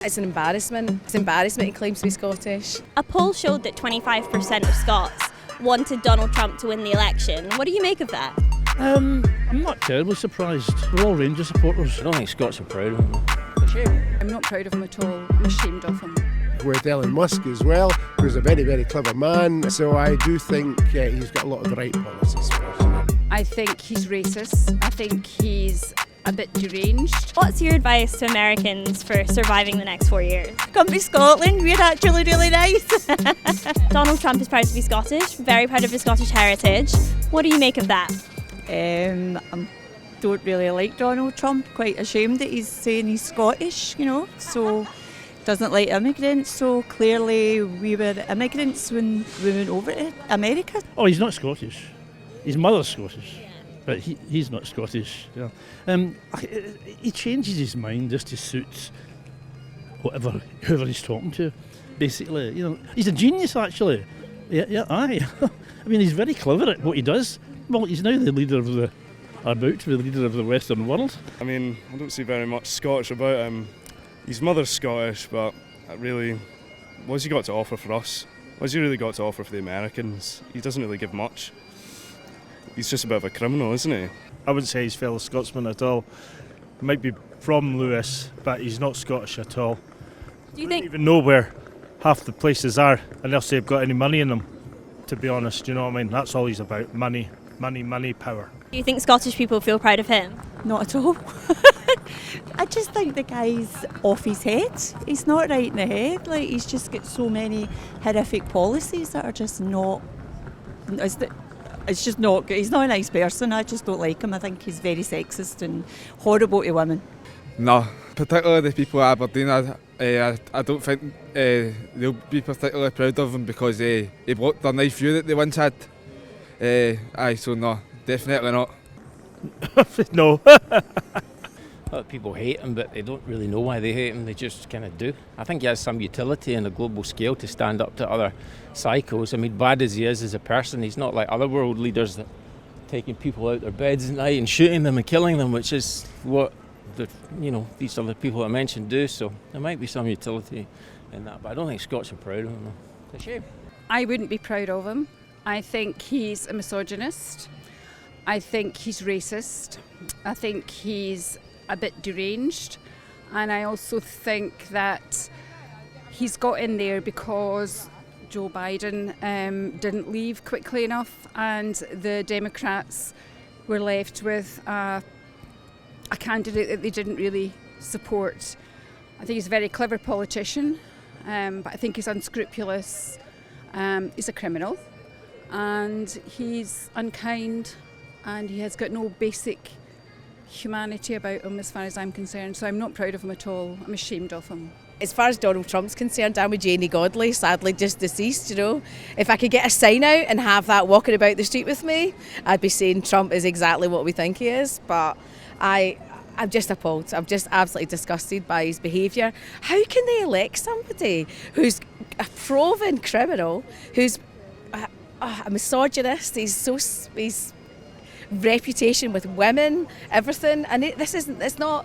It's an embarrassment. It's embarrassment he claims to be Scottish. A poll showed that 25% of Scots wanted Donald Trump to win the election. What do you make of that? I'm not terribly surprised. We're all Rangers supporters. I don't think Scots are proud of him. It's a shame. I'm not proud of him at all. I'm ashamed of him. With Elon Musk as well, who's a very, very clever man. So I do think he's got a lot of the right policies for us. I think he's racist. I think he's a bit deranged. What's your advice to Americans for surviving the next 4 years? Come to Scotland, we're actually really nice. Donald Trump is proud to be Scottish, very proud of his Scottish heritage. What do you make of that? I don't really like Donald Trump, quite ashamed that he's saying he's Scottish, so doesn't like immigrants, so clearly we were immigrants when we went over to America. Oh, he's not Scottish. His mother's Scottish, but he's not Scottish. He changes his mind just to suit whoever he's talking to. Basically, he's a genius actually. Aye. I mean, he's very clever at what he does. Well, he's now the leader of about to be the leader of the Western world. I mean, I don't see very much Scottish about him. His mother's Scottish, but really, what's he got to offer for us? What's he really got to offer for the Americans? He doesn't really give much. He's just a bit of a criminal, isn't he? I wouldn't say he's fellow Scotsman at all. He might be from Lewis, but he's not Scottish at all. Do you I think? don't even know where half the places are unless they've got any money in them, to be honest. You know what I mean? That's all he's about. Money, power. Do you think Scottish people feel proud of him? Not at all. I just think the guy's off his head. He's not right in the head. Like, he's just got so many horrific policies that are just not... It's just not good. He's not a nice person. I just don't like him. I think he's very sexist and horrible to women. No, particularly the people at Aberdeen, I don't think they'll be particularly proud of him because he blocked their nice view that they once had. So no, definitely not. No. A lot of people hate him, but they don't really know why they hate him. They just kind of do. I think he has some utility on a global scale to stand up to other psychos. I mean, bad as he is as a person, he's not like other world leaders that taking people out their beds at night and shooting them and killing them, which is what these other people I mentioned do. So there might be some utility in that, but I don't think Scots are proud of him. It's a shame. I wouldn't be proud of him. I think he's a misogynist. I think he's racist. I think he's a bit deranged, and I also think that he's got in there because Joe Biden didn't leave quickly enough, and the Democrats were left with a candidate that they didn't really support. I think he's a very clever politician, but I think he's unscrupulous. He's a criminal, and he's unkind, and he has got no basic humanity about him as far as I'm concerned, so I'm not proud of him at all. I'm ashamed of him. As far as Donald Trump's concerned, I'm with Janie Godley, sadly just deceased, If I could get a sign out and have that walking about the street with me, I'd be saying Trump is exactly what we think he is, but I'm just appalled. I'm just absolutely disgusted by his behaviour. How can they elect somebody who's a proven criminal, who's a misogynist, he's reputation with women, everything, and it's not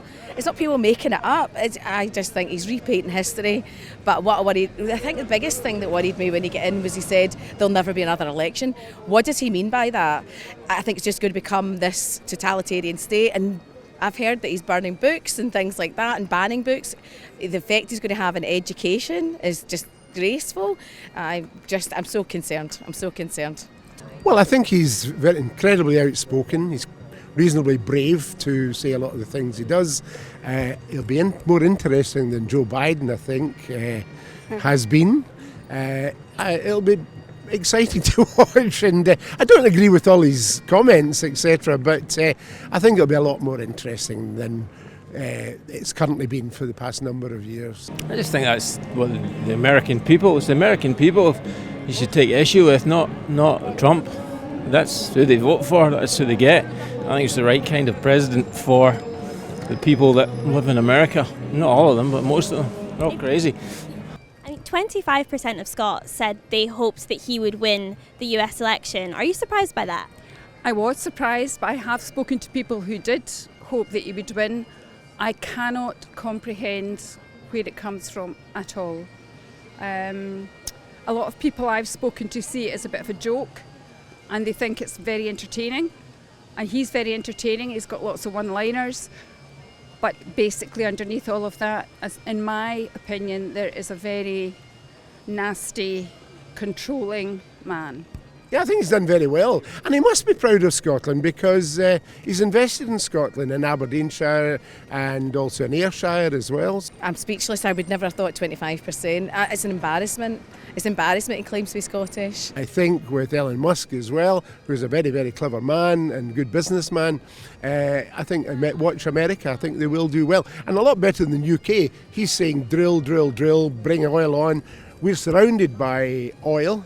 people making it up. I just think he's repeating history. But I think the biggest thing that worried me when he got in was he said there'll never be another election. What does he mean by that? I think it's just going to become this totalitarian state, and I've heard that he's burning books and things like that and banning books. The effect he's going to have on education is just graceful. I'm so concerned. Well, I think he's very incredibly outspoken. He's reasonably brave to say a lot of the things he does. He'll be more interesting than Joe Biden, I think, has been. It'll be exciting to watch, and I don't agree with all his comments, etc., but I think it'll be a lot more interesting than it's currently been for the past number of years. I just think that's what the American people, it's the American people you should take issue with, not Trump. That's who they vote for, that's who they get. I think it's the right kind of president for the people that live in America. Not all of them, but most of them. They're all crazy. I mean, 25% of Scots said they hoped that he would win the US election. Are you surprised by that? I was surprised, but I have spoken to people who did hope that he would win. I cannot comprehend where it comes from at all. A lot of people I've spoken to see it as a bit of a joke, and they think it's very entertaining. And he's very entertaining, he's got lots of one-liners. But basically underneath all of that, in my opinion, there is a very nasty, controlling man. Yeah, I think he's done very well. And he must be proud of Scotland because he's invested in Scotland, in Aberdeenshire and also in Ayrshire as well. I'm speechless. I would never have thought 25%. It's an embarrassment. It's embarrassment he claims to be Scottish. I think with Elon Musk as well, who's a very, very clever man and good businessman, I think watch America, I think they will do well. And a lot better than the UK. He's saying drill, drill, drill, bring oil on. We're surrounded by oil.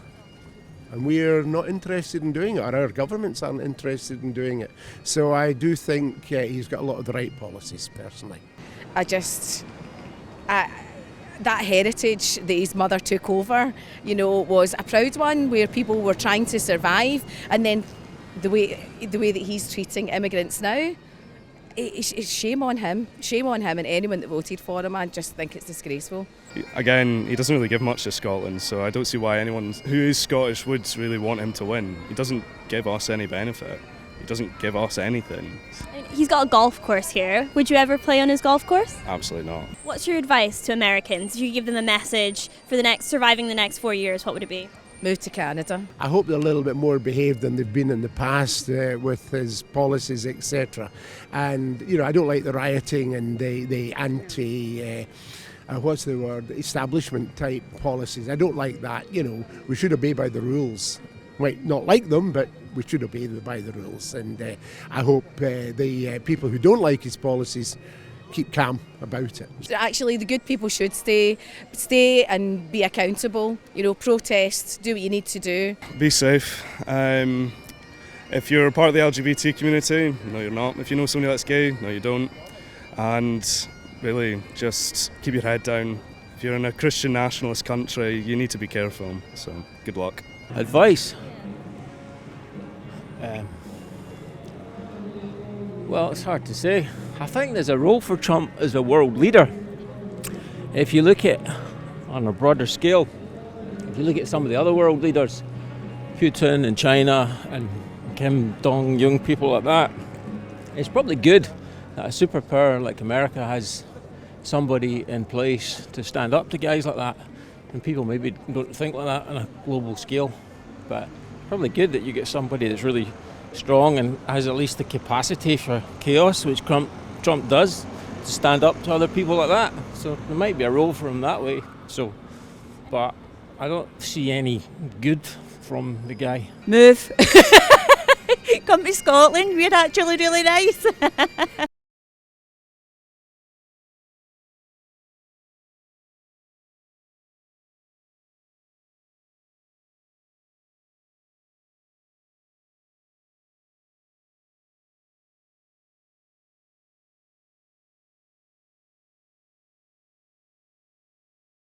And we're not interested in doing it, or our governments aren't interested in doing it. So I do think he's got a lot of the right policies, personally. That heritage that his mother took over, was a proud one where people were trying to survive, and then the way that he's treating immigrants now, it's shame on him and anyone that voted for him. I just think it's disgraceful. Again, he doesn't really give much to Scotland, so I don't see why anyone who is Scottish would really want him to win. He doesn't give us any benefit. He doesn't give us anything. He's got a golf course here. Would you ever play on his golf course? Absolutely not. What's your advice to Americans? If you give them a message for surviving the next 4 years, what would it be? Move to Canada. I hope they're a little bit more behaved than they've been in the past with his policies, etc. And, I don't like the rioting and the anti... what's the word? Establishment type policies. I don't like that. We should obey by the rules. Might not like them, but we should obey by the rules. And I hope the people who don't like his policies keep calm about it. Actually, the good people should stay and be accountable. Protest, do what you need to do. Be safe. If you're part of the LGBT community, no, you're not. If you know somebody that's gay, no, you don't. And really, just keep your head down. If you're in a Christian nationalist country, you need to be careful. So, good luck. Advice? Well, it's hard to say. I think there's a role for Trump as a world leader. If you look at, on a broader scale, if you look at some of the other world leaders, Putin and China and Kim Jong-un, people like that, it's probably good that a superpower like America has somebody in place to stand up to guys like that. And people maybe don't think like that on a global scale. But it's probably good that you get somebody that's really strong and has at least the capacity for chaos, which Trump does, to stand up to other people like that. So there might be a role for him that way. But I don't see any good from the guy. Move. Come to Scotland, we're actually really nice.